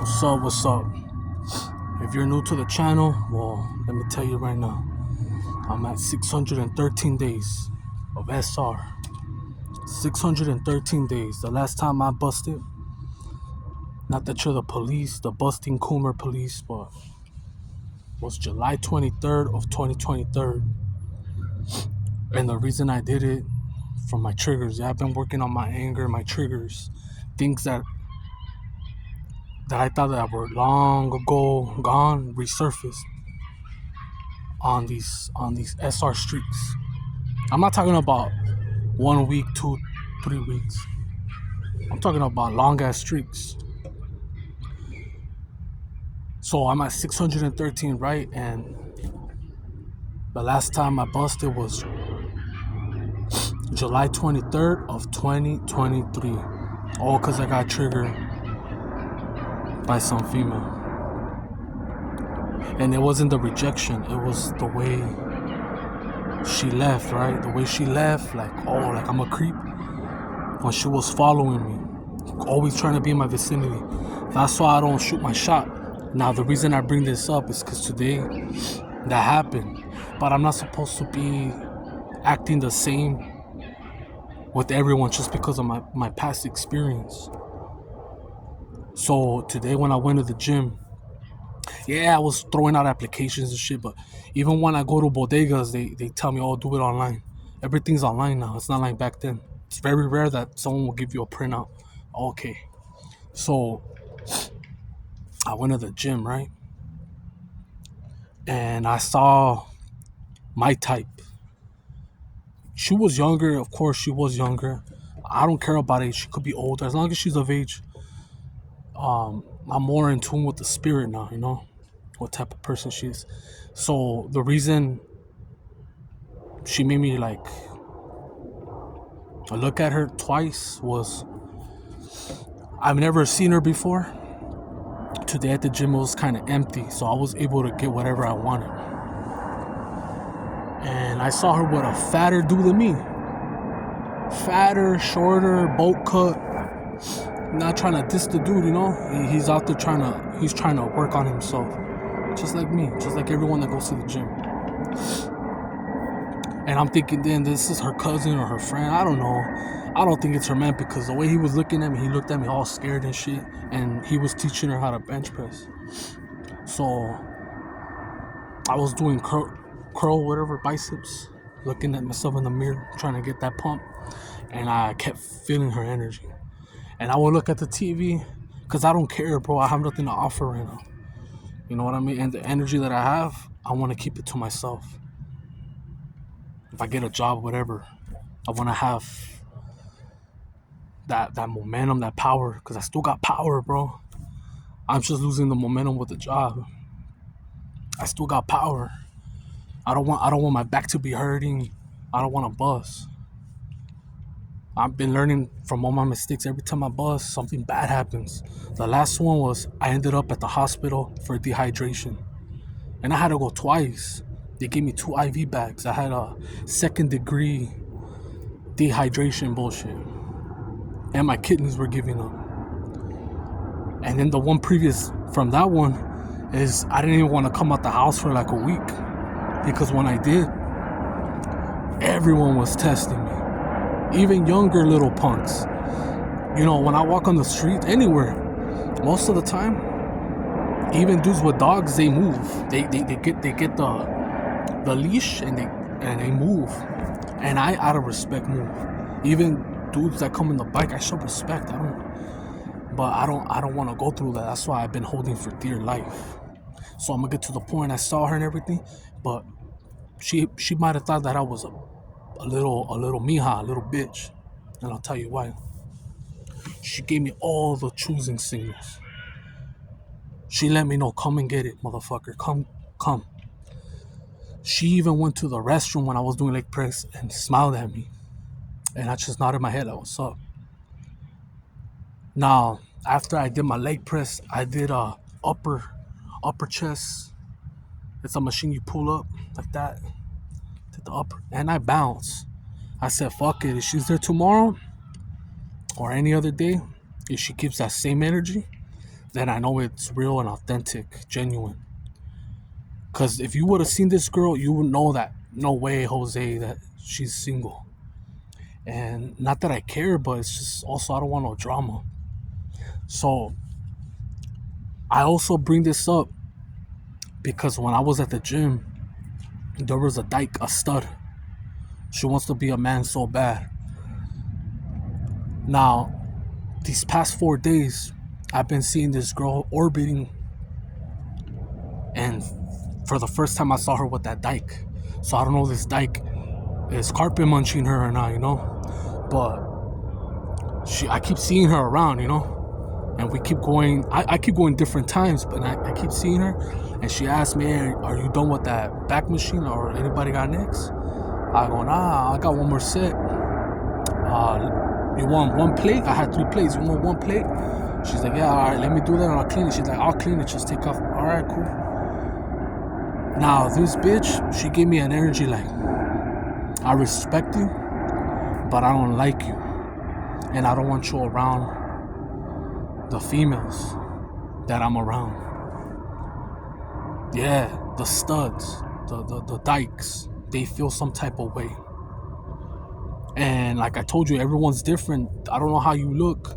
What's up, what's up? If you're new to the channel, well, let me tell you right now, I'm at 613 days of SR. 613 days. The last time I busted, not that you're the police, the busting Coomer police, but was July 23rd of 2023. And the reason I did it, from my triggers. I've been working on my anger, my triggers, things that I thought that were long ago gone, resurfaced on these SR streaks. I'm not talking about 1 week, 2, 3 weeks. I'm talking about long ass streaks. So I'm at 613, right? And the last time I busted was July 23rd of 2023. All because I got triggered by some female. And it wasn't the rejection, it was the way she left, right? The way she left, like I'm a creep. When she was following me, always trying to be in my vicinity. That's why I don't shoot my shot. Now, the reason I bring this up is because today that happened. But I'm not supposed to be acting the same with everyone just because of my past experience. So today when I went to the gym, yeah, I was throwing out applications and shit, but even when I go to bodegas, they tell me, oh, do it online. Everything's online now. It's not like back then. It's very rare that someone will give you a printout. Okay. So I went to the gym, right? And I saw my type. She was younger. Of course, she was younger. I don't care about age. She could be older. As long as she's of age, I'm more in tune with the spirit now, you know? What type of person she is. So the reason she made me like look at her twice was I've never seen her before. Today at the gym it was kind of empty, so I was able to get whatever I wanted. And I saw her with a fatter dude than me. Fatter, shorter, boat cut. Not trying to diss the dude, you know? He's out there trying to work on himself. Just like me, just like everyone that goes to the gym. And I'm thinking then this is her cousin or her friend. I don't know. I don't think it's her man because the way he was looking at me, he looked at me all scared and shit. And he was teaching her how to bench press. So I was doing curl, whatever, biceps, looking at myself in the mirror, trying to get that pump. And I kept feeling her energy. And I would look at the TV because I don't care, bro. I have nothing to offer right now. You know what I mean? And the energy that I have, I want to keep it to myself. If I get a job, whatever, I want to have that momentum, that power, because I still got power, bro. I'm just losing the momentum with the job. I still got power. I don't want my back to be hurting. I don't want to bust. I've been learning from all my mistakes. Every time I bust, something bad happens. The last one was I ended up at the hospital for dehydration. And I had to go twice. They gave me 2 IV bags. I had a 2nd degree dehydration bullshit. And my kidneys were giving up. And then the one previous from that one is I didn't even want to come out the house for like a week. Because when I did, everyone was testing me. Even younger little punks. You know, when I walk on the street, anywhere, most of the time, even dudes with dogs, they move. They get the leash and they move. And I, out of respect, move. Even dudes that come on the bike, I show respect. I don't want to go through that. That's why I've been holding for dear life. So I'm gonna get to the point. I saw her and everything, but she might have thought that I was a little mija, a little bitch. And I'll tell you why. She gave me all the choosing signals. She let me know, come and get it, motherfucker. Come. She even went to the restroom when I was doing leg press and smiled at me. And I just nodded my head like, what's up? Now, after I did my leg press, I did a upper chest. It's a machine you pull up like that. Did the upper, and I bounced. I said, fuck it. If she's there tomorrow or any other day, if she keeps that same energy, then I know it's real and authentic, genuine. Because if you would have seen this girl, you would know that no way, Jose, that she's single. And not that I care, but it's just also I don't want no drama. So I also bring this up because when I was at the gym, there was a dyke, a stud. She wants to be a man so bad. Now, these past 4 days, I've been seeing this girl orbiting, and for the first time, I saw her with that dyke. So I don't know if this dyke is carpet munching her or not, But I keep seeing her around, and we keep going. I keep going different times, but I keep seeing her, and she asked me, hey, "Are you done with that back machine, or anybody got next?" I go, "Nah, I got one more set. You want one plate? I had 3 plates. You want one plate?" She's like, "Yeah, all right, let me do that and I'll clean it." She's like, "I'll clean it, just take off." All right, cool. Now, this bitch, she gave me an energy like, I respect you, but I don't like you. And I don't want you around the females that I'm around. Yeah, the studs, the dykes, they feel some type of way. And like I told you, everyone's different. I don't know how you look.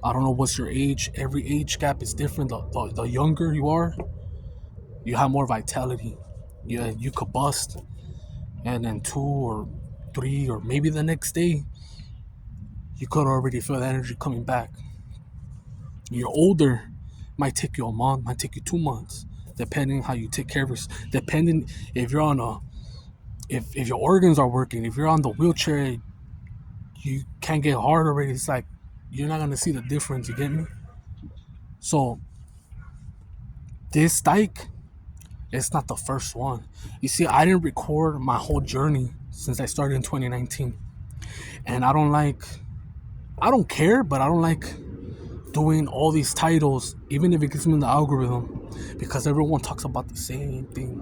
I don't know what's your age. Every age gap is different. The younger you are, you have more vitality. Yeah, you could bust, and then 2 or 3, or maybe the next day, you could already feel the energy coming back. You're older, might take you a month, might take you 2 months, depending how you take care of yourself. Depending if you're on if your organs are working, if you're on the wheelchair, you can't get hard already. It's like you're not gonna see the difference. You get me? So this dyke, it's not the first one. You see, I didn't record my whole journey since I started in 2019, and I don't care, but I don't like doing all these titles, even if it gets me in the algorithm, because everyone talks about the same thing.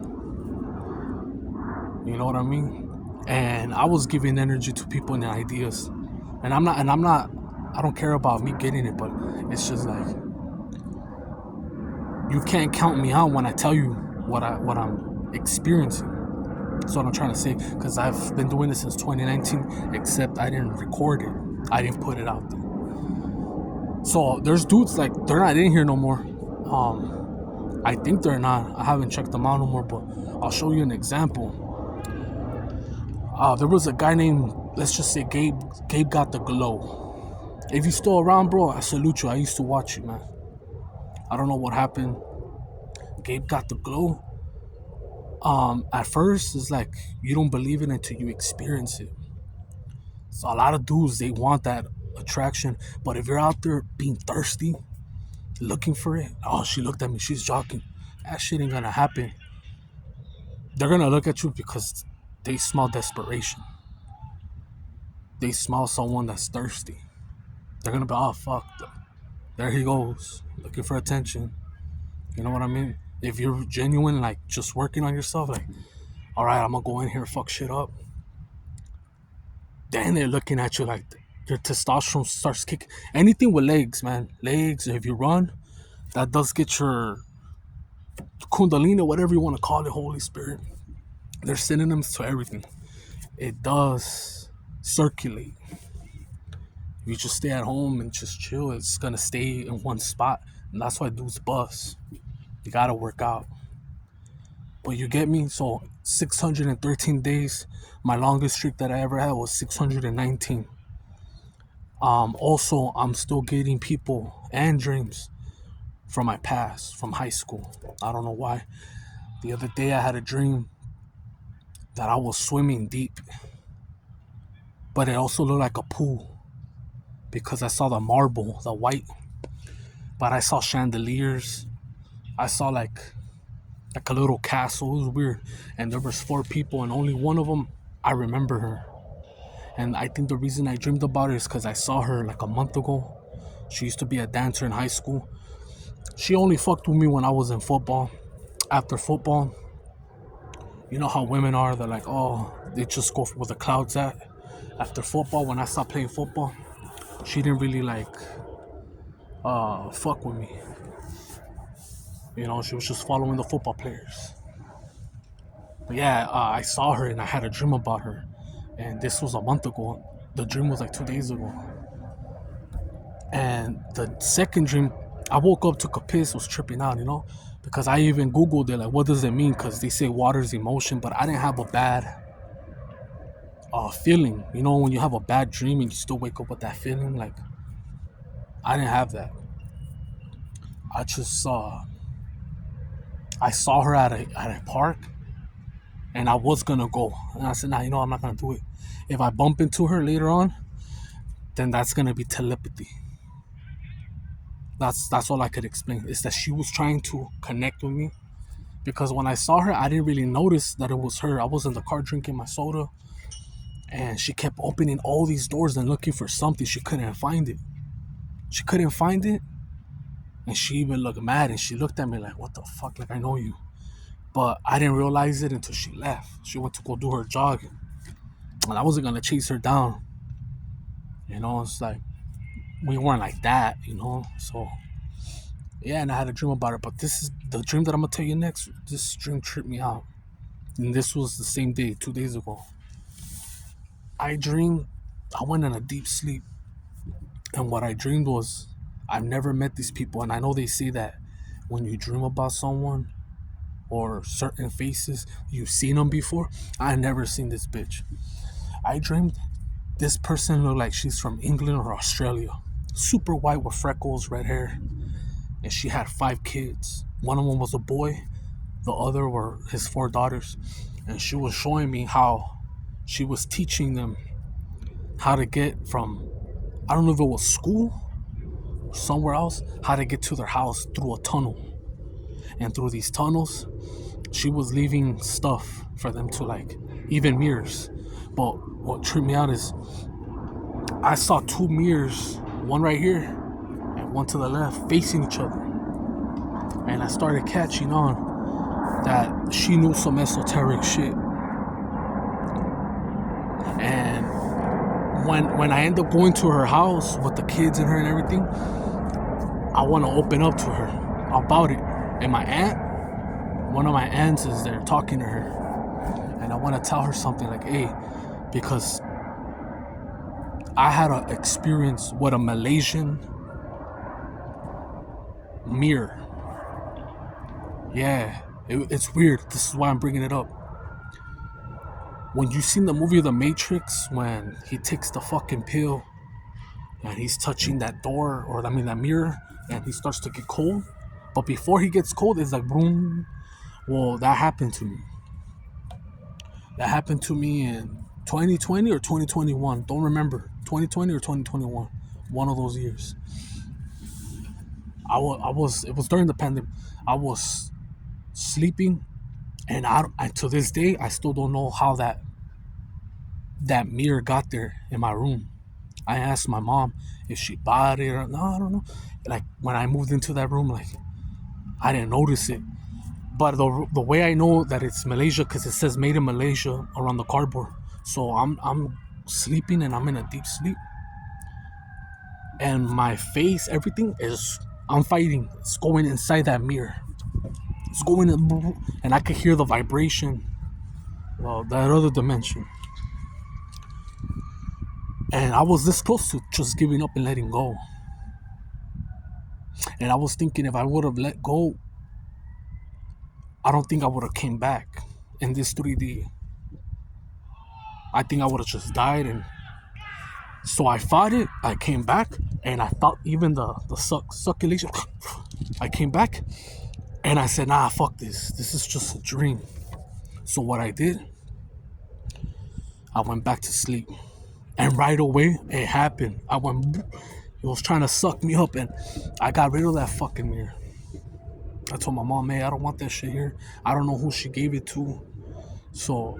You know what I mean? And I was giving energy to people and ideas, and I'm not. I don't care about me getting it, but it's just like you can't count me out when I tell you what I'm experiencing. That's what I'm trying to say, because I've been doing this since 2019, except I didn't record it. I didn't put it out there. So there's dudes like they're not in here no more. I think they're not. I haven't checked them out no more, but I'll show you an example. There was a guy named, let's just say Gabe. Gabe got the glow. If you're still around, bro, I salute you. I used to watch you, man. I don't know what happened. Gabe got the glow. At first, it's like you don't believe it until you experience it. So a lot of dudes, they want that attraction, but if you're out there being thirsty, looking for it, oh, she looked at me, she's jogging, that shit ain't gonna happen. They're gonna look at you because they smell desperation. They smell someone that's thirsty. They're gonna be, oh fuck, there he goes, looking for attention. You know what I mean? If you're genuine, like just working on yourself, like, all right, I'm gonna go in here and fuck shit up, then they're looking at you like your testosterone starts kicking. Anything with legs, man. Legs, if you run, that does get your kundalini, whatever you want to call it, Holy Spirit. They're synonyms to everything. It does circulate. If you just stay at home and just chill, it's gonna stay in one spot. And that's why dudes bust. You gotta work out. But you get me? So 613 days. My longest streak that I ever had was 619. Also, I'm still getting people and dreams from my past, from high school. I don't know why. The other day I had a dream that I was swimming deep, but it also looked like a pool because I saw the marble, the white, but I saw chandeliers. I saw like a little castle. It was weird, and there was 4 people, and only one of them I remember her. And I think the reason I dreamed about it is because I saw her like a month ago. She used to be a dancer in high school. She only fucked with me when I was in football. After football, you know how women are. They're like, oh, they just go where the clouds at. After football, when I stopped playing football, she didn't really like fuck with me. You know, she was just following the football players. But yeah, I saw her and I had a dream about her. And this was a month ago. The dream was like 2 days ago. And the second dream, I woke up, took a piss, was tripping out, you know, because I even Googled it, like, what does it mean? Because they say water is emotion, but I didn't have a bad feeling. You know, when you have a bad dream and you still wake up with that feeling, like, I didn't have that. I just I saw her at a park, and I was gonna go, and I said, nah, you know, I'm not gonna do it. If I bump into her later on, then that's gonna be telepathy. That's all I could explain. Is that she was trying to connect with me, because when I saw her, I didn't really notice that it was her. I was in the car drinking my soda, and she kept opening all these doors and looking for something. She couldn't find it. She couldn't find it, and she even looked mad, and she looked at me like, "What the fuck? Like, I know you." But I didn't realize it until she left. She went to go do her jog, and I wasn't gonna chase her down. You know, it's like we weren't like that. You know, so yeah. And I had a dream about it, but this is the dream that I'm gonna tell you next. This dream tripped me out, and this was the same day, 2 days ago. I dreamed I went in a deep sleep, and what I dreamed was I've never met these people, and I know they say that when you dream about someone or certain faces, you've seen them before. I never seen this bitch. I dreamed this person looked like she's from England or Australia. Super white with freckles, red hair, and she had 5 kids. One of them was a boy, the other were his 4 daughters, and she was showing me how she was teaching them how to get from, I don't know if it was school or somewhere else, how to get to their house through a tunnel. And through these tunnels, she was leaving stuff for them to, like, even mirrors. But what tripped me out is I saw 2 mirrors, one right here and one to the left, facing each other. And I started catching on that she knew some esoteric shit. And when I end up going to her house with the kids and her and everything, I want to open up to her about it. And one of my aunts is there talking to her. And I want to tell her something like, hey, because I had an experience with a Malaysian mirror. Yeah, it's weird. This is why I'm bringing it up. When you seen the movie The Matrix, when he takes the fucking pill and he's touching that door, or I mean that mirror, and he starts to get cold, but before he gets cold, it's like boom. Well, that happened to me. That happened to me in 2020 or 2021. Don't remember. 2020 or 2021. One of those years. It was during the pandemic. I was sleeping, and to this day, I still don't know how that mirror got there in my room. I asked my mom if she bought it or no, I don't know. Like when I moved into that room, like I didn't notice it. But the way I know that it's Malaysia, because it says made in Malaysia around the cardboard. So I'm sleeping and I'm in a deep sleep, and my face, everything is, I'm fighting. It's going inside that mirror. It's going in, and I could hear the vibration. Well, that other dimension. And I was this close to just giving up and letting go. And I was thinking if I would have let go, I don't think I would have came back in this 3D. I think I would have just died. And so I fought it. I came back, and I felt even the succulation. I came back, and I said, nah, fuck this. This is just a dream. So what I did, I went back to sleep. And right away, it happened. It was trying to suck me up, and I got rid of that fucking mirror. I told my mom, hey, I don't want that shit here. I don't know who she gave it to. So,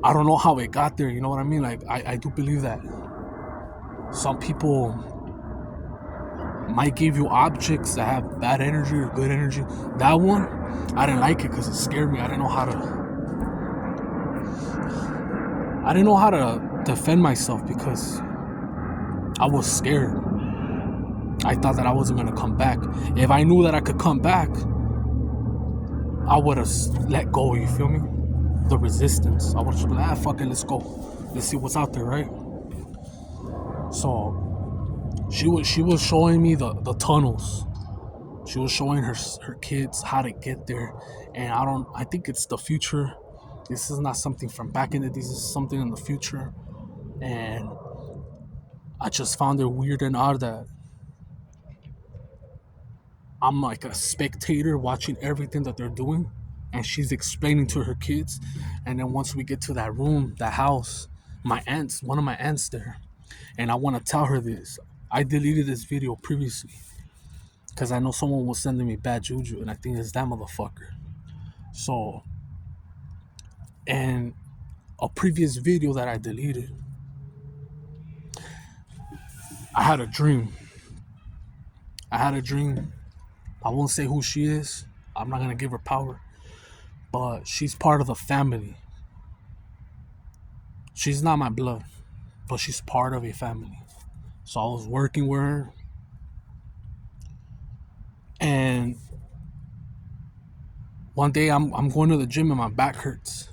I don't know how it got there, you know what I mean? Like, I do believe that some people might give you objects that have bad energy or good energy. That one, I didn't like it because it scared me. I didn't know how to defend myself because I was scared. I thought that I wasn't gonna come back. If I knew that I could come back, I would have let go, you feel me? The resistance. I would have been like, fuck it, let's go. Let's see what's out there, right? So she was showing me the tunnels. She was showing her kids how to get there. And I think it's the future. This is not something from back in the days, this is something in the future. And I just found it weird and odd that I'm like a spectator watching everything that they're doing, and she's explaining to her kids. And then once we get to that room, that house, one of my aunts there, and I want to tell her this. I deleted this video previously because I know someone was sending me bad juju, and I think it's that motherfucker. So, and a previous video that I deleted, I had a dream. I won't say who she is. I'm not gonna give her power, but she's part of the family. She's not my blood, but she's part of a family. So I was working with her, and one day I'm going to the gym and my back hurts.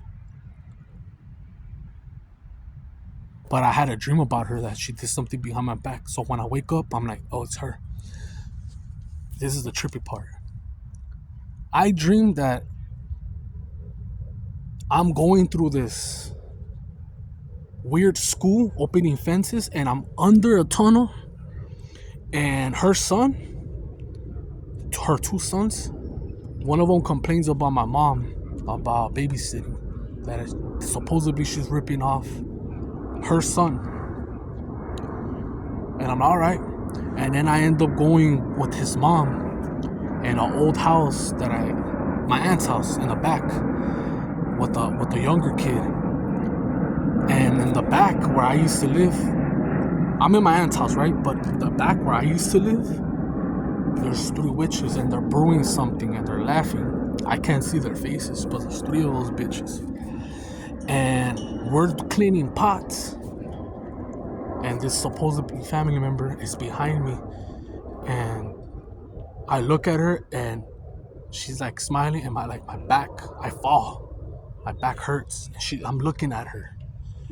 But I had a dream about her that she did something behind my back. So when I wake up, I'm like, oh, it's her. This is the trippy part. I dreamed that I'm going through this weird school opening fences, and I'm under a tunnel, and her two sons, one of them complains about my mom about babysitting, that supposedly she's ripping off her son. And I'm all right. And then I end up going with his mom in an old house my aunt's house in the back with the younger kid. And in the back where I used to live, I'm in my aunt's house, right? But the back where I used to live, there's 3 witches, and they're brewing something and they're laughing. I can't see their faces, but there's 3 of those bitches. And we're cleaning pots, and this supposedly family member is behind me, and I look at her and she's like smiling, and my back, I fall, my back hurts. I'm looking at her,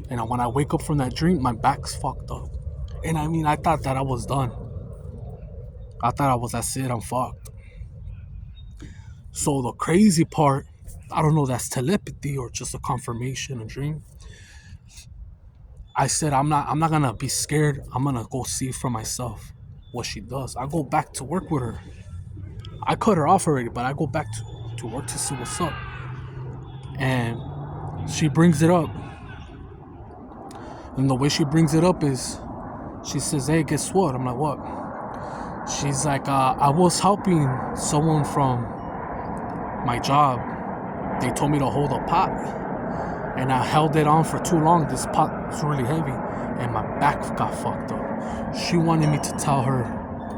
and when I wake up from that dream, my back's fucked up. And I mean, I thought that I was done. That's it, I'm fucked. So the crazy part, I don't know, that's telepathy or just a confirmation, a dream. I said, I'm not gonna be scared. I'm gonna go see for myself what she does. I go back to work with her. I cut her off already, but I go back to work to see what's up. And she brings it up. And the way she brings it up is, she says, hey, guess what? I'm like, what? She's like, I was helping someone from my job. They told me to hold a pot, and I held it on for too long. This pot was really heavy, and my back got fucked up. She wanted me to tell her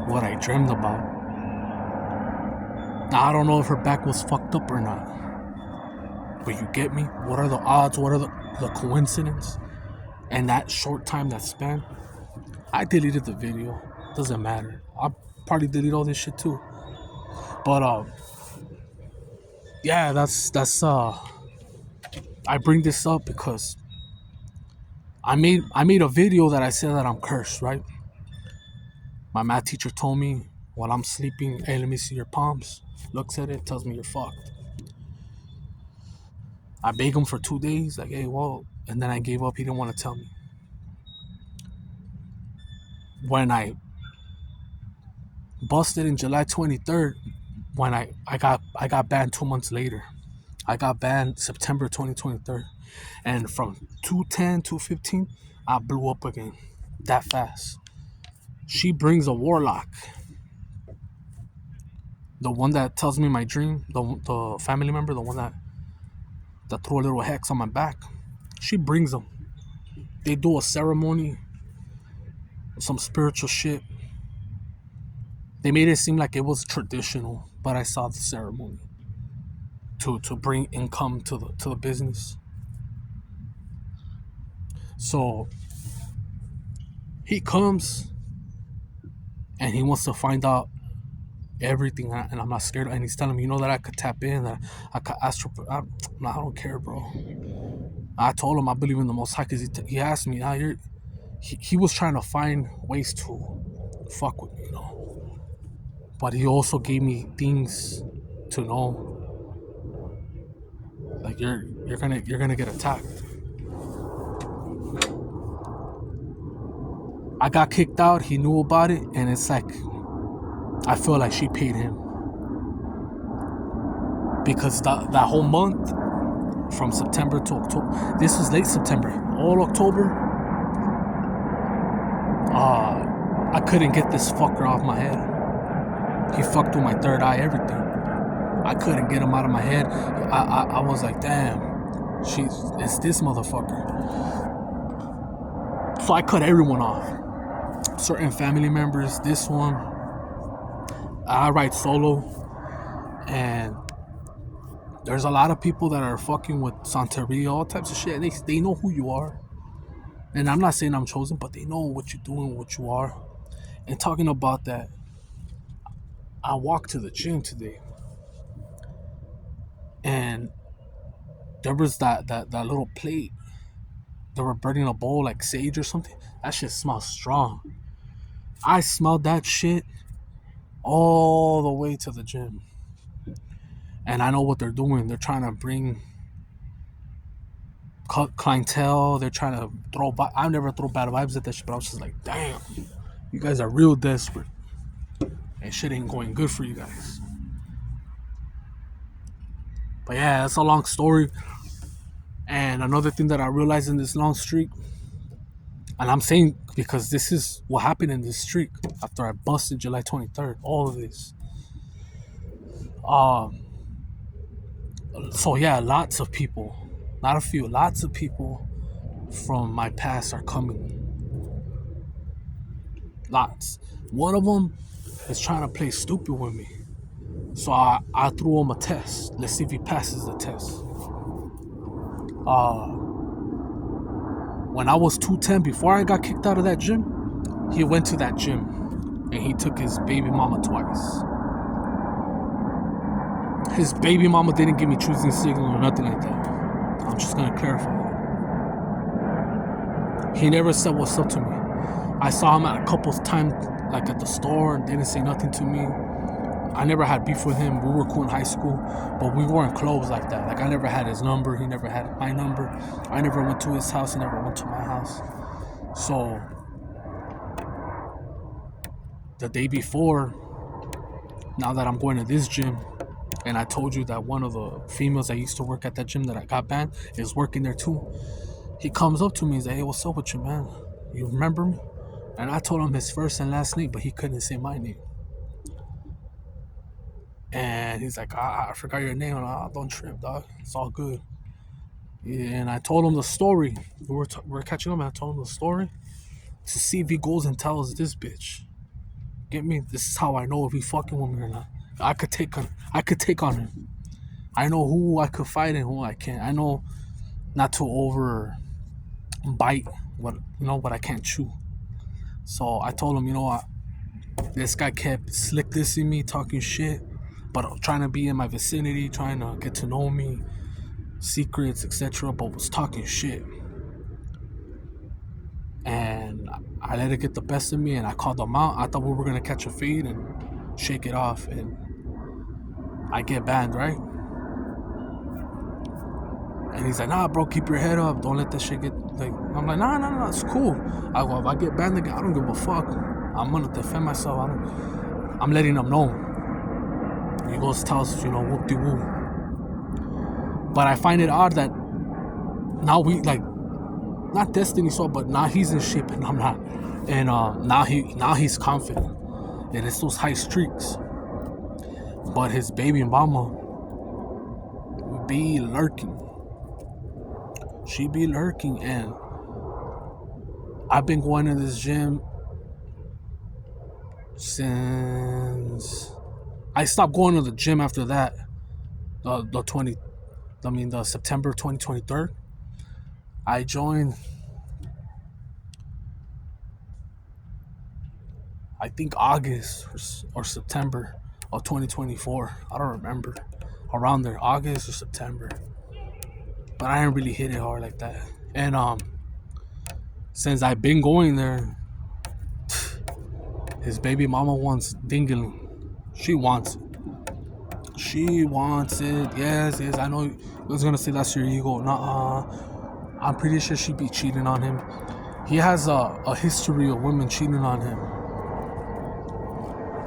what I dreamed about. Now, I don't know if her back was fucked up or not, but you get me? What are the odds? What are the coincidence? And that short time, that span, I deleted the video. Doesn't matter. I'll probably delete all this shit too. But yeah, that's I bring this up because I made a video that I said that I'm cursed, right? My math teacher told me while I'm sleeping, hey, let me see your palms. Looks at it, tells me you're fucked. I begged him for 2 days, like, hey, well, and then I gave up. He didn't want to tell me. When I busted in July 23rd, when I got banned 2 months later. I got banned September 2023, and from 210, 215, I blew up again that fast. She brings a warlock, the one that tells me my dream, the family member, the one that threw a little hex on my back. She brings them. They do a ceremony, some spiritual shit. They made it seem like it was traditional, but I saw the ceremony to bring income to the business. So he comes, and he wants to find out everything, and I'm not scared. And he's telling me, that I could tap in, that I could ask for. I don't care, bro. I told him I believe in the Most High because he asked me, he was trying to find ways to fuck with me, But he also gave me things to know, like you're gonna get attacked. I got kicked out. He knew about it, and it's like I feel like she paid him because that whole month from September to October. This was late September, all October. I couldn't get this fucker off my head. He fucked with my third eye, everything. I couldn't get him out of my head. I was like, damn, it's this motherfucker. So I cut everyone off. Certain family members, this one. I ride solo, and there's a lot of people that are fucking with Santeria, all types of shit. They know who you are. And I'm not saying I'm chosen, but they know what you're doing, what you are. And talking about that, I walked to the gym today, and there was that little plate. They were burning a bowl like sage or something. That shit smells strong. I smelled that shit all the way to the gym. And I know what they're doing. They're trying to bring clientele. They're trying to throw. I never throw bad vibes at that shit, but I was just like, damn, you guys are real desperate, and shit ain't going good for you guys. But yeah, that's a long story. And another thing that I realized in this long streak, and I'm saying because this is what happened in this streak after I busted July 23rd, all of this. So yeah, lots of people, not a few, lots of people from my past are coming. Lots. One of them is trying to play stupid with me. So I threw him a test. Let's see if he passes the test. When I was 210, before I got kicked out of that gym, he went to that gym and he took his baby mama twice. His baby mama didn't give me choosing signal or nothing like that. I'm just gonna clarify that. He never said what's up to me. I saw him at a couple of times, like at the store, and didn't say nothing to me. I never had beef with him. We were cool in high school, but we weren't close like that. Like I never had his number. He never had my number. I never went to his house. He never went to my house. So the day before, now that I'm going to this gym, and I told you that one of the females that used to work at that gym that I got banned is working there too. He comes up to me and says, hey, what's up with you, man? You remember me? And I told him his first and last name, but he couldn't say my name. And he's like, I forgot your name. And don't trip, dog. It's all good. Yeah, and I told him the story. We were catching up, and I told him the story to see if he goes and tells this bitch. Get me? This is how I know if he fucking with me or not. I could take on him. I know who I could fight and who I can't. I know not to over bite what I can't chew. So I told him, what? This guy kept slick dissing me, talking shit, but trying to be in my vicinity, trying to get to know me, secrets, etc., but was talking shit. And I let it get the best of me, and I called him out. I thought we were gonna catch a fade and shake it off, and I get banned, right? And he's like, nah, bro, keep your head up. Don't let that shit get, like, I'm like, nah, it's cool. I go, if I get banned again, I don't give a fuck. I'm gonna defend myself. I'm letting him know. He goes, tells, whoop-de-woo. But I find it odd that now we, like, not Destiny so, but now he's in shape and I'm not. And now he's confident. And it's those high streaks. But his baby mama be lurking. She be lurking, and I've been going to this gym since I stopped going to the gym after that. The September 2023. I joined. I think August or September of 2024. I don't remember. Around there, August or September. But I didn't really hit it hard like that. And since I've been going there, his baby mama wants dingling. She wants it. She wants it. Yes, yes. I know you was gonna say that's your ego. Nah, I'm pretty sure she'd be cheating on him. He has a history of women cheating on him.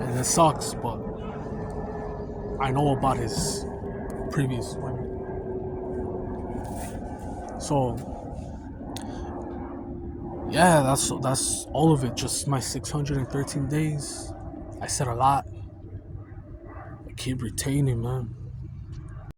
And it sucks, but I know about his previous women. So yeah, that's all of it. Just my 613 days. I said a lot. I keep retaining, man.